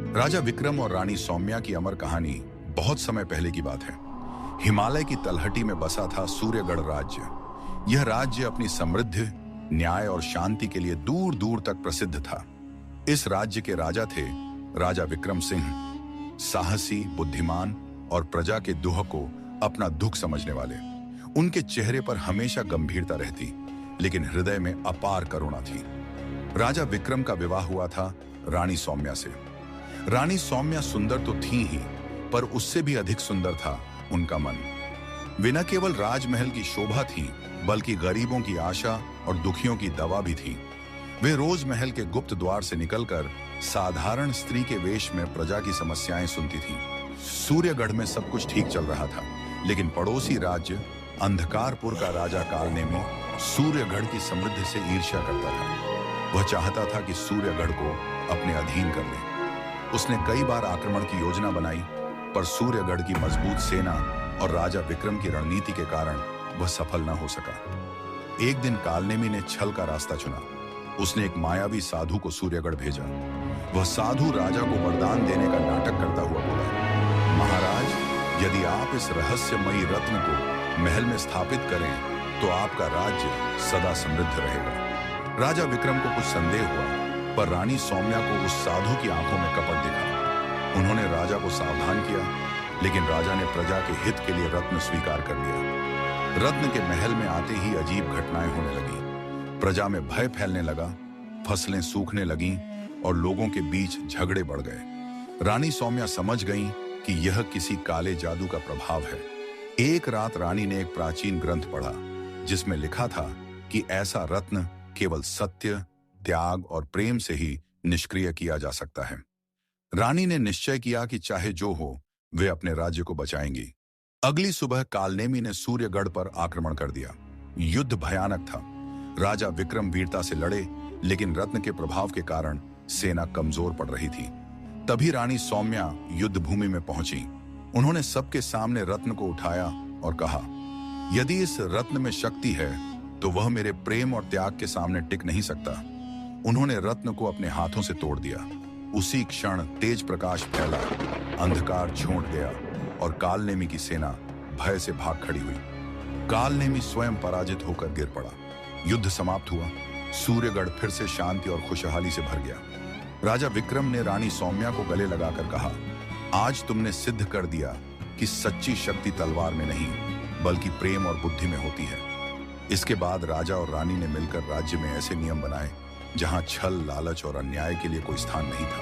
राजा विक्रम और रानी सौम्या की अमर कहानी बहुत समय पहले की बात है। हिमालय की तलहटी में बसा था सूर्यगढ़ राज्य। यह राज्य अपनी समृद्धि, न्याय और शांति के लिए दूर दूर तक प्रसिद्ध था। इस राज्य के राजा थे राजा विक्रम सिंह, साहसी, बुद्धिमान और प्रजा के दुख को अपना दुख समझने वाले। उनके चेहरे पर हमेशा गंभीरता रहती, लेकिन हृदय में अपार करुणा थी। राजा विक्रम का विवाह हुआ था रानी सौम्या से। रानी सौम्या सुंदर तो थी ही, पर उससे भी अधिक सुंदर था उनका मन। वे न केवल राजमहल की शोभा थी, बल्कि गरीबों की आशा और दुखियों की दवा भी थी। वे रोज महल के गुप्त द्वार से निकलकर साधारण स्त्री के वेश में प्रजा की समस्याएं सुनती थीं। सूर्यगढ़ में सब कुछ ठीक चल रहा था, लेकिन पड़ोसी राज्य अंधकारपुर का राजा कालनेमी सूर्यगढ़ की समृद्धि से ईर्ष्या करता था। वह चाहता था कि सूर्यगढ़ को अपने अधीन कर ले। उसने कई बार आक्रमण की योजना बनाई, पर सूर्यगढ़ की मजबूत सेना और राजा विक्रम की रणनीति के कारण वह सफल न हो सका। एक दिन कालनेमी ने छल का रास्ता चुना। उसने एक मायावी साधु को सूर्यगढ़ भेजा। वह साधु राजा को वरदान देने का नाटक करता हुआ बोला, महाराज, यदि आप इस रहस्यमयी रत्न को महल में स्थापित करें तो आपका राज्य सदा समृद्ध रहेगा। राजा विक्रम को कुछ संदेह हुआ, पर रानी सौम्या को उस साधु की आंखों में कपट दिखा। उन्होंने राजा को सावधान किया, लेकिन राजा ने प्रजा के हित के लिए रत्न स्वीकार कर लिया। रत्न के महल में आते ही अजीब घटनाएं होने लगी। प्रजा में भय फैलने लगा, फसलें सूखने लगीं और लोगों के बीच झगड़े बढ़ गए। रानी सौम्या समझ गईं कि यह किसी काले जादू का प्रभाव है। एक रात रानी ने एक प्राचीन ग्रंथ पढ़ा, जिसमें लिखा था कि ऐसा रत्न केवल सत्य, त्याग और प्रेम से ही निष्क्रिय किया जा सकता है। रानी ने निश्चय किया कि चाहे जो हो, वे अपने राज्य को बचाएंगी। अगली सुबह कालनेमी ने सूर्यगढ़ पर आक्रमण कर दिया। युद्ध भयानक था। राजा विक्रम वीरता से लड़े, लेकिन रत्न के प्रभाव के कारण सेना कमजोर पड़ रही थी। तभी रानी सौम्या युद्ध भूमि में पहुंची। उन्होंने सबके सामने रत्न को उठाया और कहा, यदि इस रत्न में शक्ति है तो वह मेरे प्रेम और त्याग के सामने टिक नहीं सकता। उन्होंने रत्न को अपने हाथों से तोड़ दिया। उसी क्षण तेज प्रकाश फैला, अंधकार छोड़ गया और कालनेमी की सेना भय से भाग खड़ी हुई। कालनेमी स्वयं पराजित होकर गिर पड़ा। युद्ध समाप्त हुआ। सूर्यगढ़ फिर से शांति और खुशहाली से भर गया। राजा विक्रम ने रानी सौम्या को गले लगाकर कहा, आज तुमने सिद्ध कर दिया कि सच्ची शक्ति तलवार में नहीं, बल्कि प्रेम और बुद्धि में होती है। इसके बाद राजा और रानी ने मिलकर राज्य में ऐसे नियम बनाए जहां छल, लालच और अन्याय के लिए कोई स्थान नहीं था।